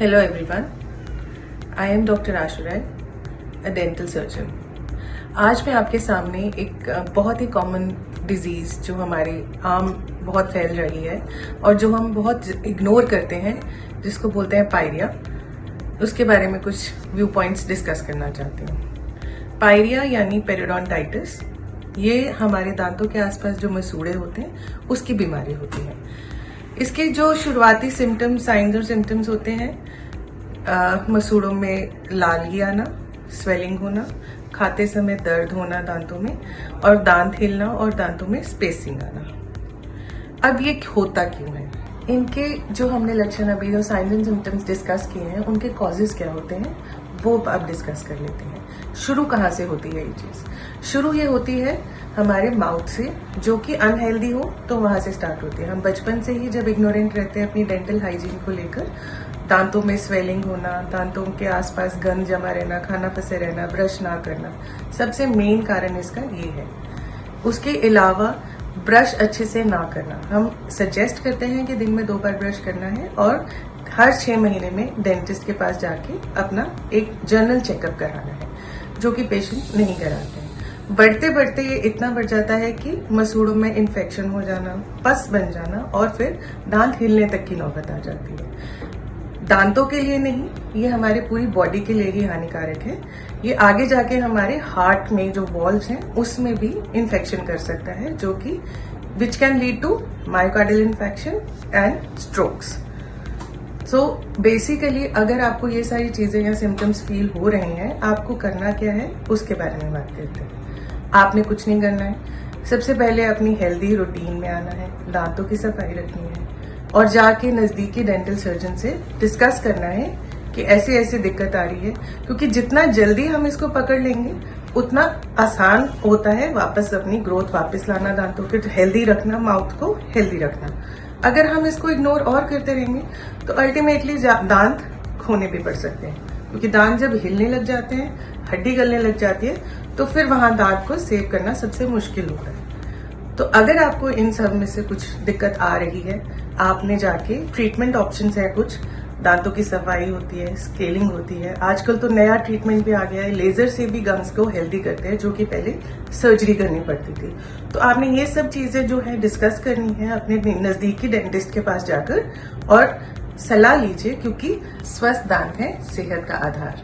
Hello everyone, I am Dr. Ashu Rai, a dental surgeon. आज मैं आपके सामने एक बहुत ही कॉमन डिजीज़ जो हमारी आम बहुत फैल रही है और जो हम बहुत इग्नोर करते हैं, जिसको बोलते हैं पायरिया, उसके बारे में कुछ व्यू पॉइंट्स डिस्कस करना चाहती हूँ। पायरिया यानी पेरियोडोंटाइटिस, ये हमारे दांतों के आसपास जो मसूड़े होते हैं उसकी बीमारी होती है। इसके जो शुरुआती सिम्टम्स, साइंस और सिम्टम्स होते हैं, मसूड़ों में लालगी आना, स्वेलिंग होना, खाते समय दर्द होना दांतों में और दांत हिलना और दांतों में स्पेसिंग आना। अब ये होता क्यों है? इनके जो हमने लक्षण अभी जो साइंस एंड सिम्टम्स डिस्कस किए हैं, उनके कॉजेज क्या होते हैं वो अब डिस्कस कर लेते हैं। शुरू कहाँ से होती है ये चीज़? शुरू ये होती है हमारे माउथ से, जो कि अनहेल्दी हो तो वहाँ से स्टार्ट होती है। हम बचपन से ही जब इग्नोरेंट रहते हैं अपनी डेंटल हाइजीन को लेकर, दांतों में स्वेलिंग होना, दांतों के आसपास गंद जमा रहना, खाना फंसे रहना, ब्रश ना करना, सबसे मेन कारण इसका ये है। उसके अलावा ब्रश अच्छे से ना करना, हम सजेस्ट करते हैं कि दिन में 2 बार ब्रश करना है और हर 6 महीने में डेंटिस्ट के पास जाके अपना एक जनरल चेकअप कराना है, जो कि पेशेंट नहीं कराते हैं। बढ़ते बढ़ते ये इतना बढ़ जाता है कि मसूड़ों में इन्फेक्शन हो जाना, पस बन जाना और फिर दांत हिलने तक की नौबत आ जाती है। दांतों के लिए नहीं, ये हमारे पूरी बॉडी के लिए ही हानिकारक है। ये आगे जाके हमारे हार्ट में जो वॉल्व्स हैं उसमें भी इन्फेक्शन कर सकता है, जो कि which can lead to myocardial infection and strokes. So basically अगर आपको ये सारी चीजें या सिम्टम्स फील हो रहे हैं, आपको करना क्या है उसके बारे में बात करते हैं। आपने कुछ नहीं करना है। सबसे पहले अपनी हेल्दी रूटीन में आना है, दांतों की सफाई रखनी है और जाके नजदीकी डेंटल सर्जन से डिस्कस करना है कि ऐसी ऐसी दिक्कत आ रही है, क्योंकि जितना जल्दी हम इसको पकड़ लेंगे उतना आसान होता है वापस अपनी ग्रोथ वापस लाना, दांतों के हेल्दी रखना, माउथ को हेल्दी रखना। अगर हम इसको इग्नोर और करते रहेंगे तो अल्टीमेटली दांत खोने भी पड़ सकते हैं, क्योंकि दांत जब हिलने लग जाते हैं, हड्डी गलने लग जाती है, तो फिर वहां दांत को सेव करना सबसे मुश्किल होता है। तो अगर आपको इन सब में से कुछ दिक्कत आ रही है, आपने जाके ट्रीटमेंट ऑप्शंस है कुछ, दांतों की सफाई होती है, स्केलिंग होती है, आजकल तो नया ट्रीटमेंट भी आ गया है, लेजर से भी गम्स को हेल्दी करते हैं, जो कि पहले सर्जरी करनी पड़ती थी। तो आपने ये सब चीजें जो है डिस्कस करनी है अपने नजदीकी डेंटिस्ट के पास जाकर, और सलाह लीजिए, क्योंकि स्वस्थ दांत है सेहत का आधार।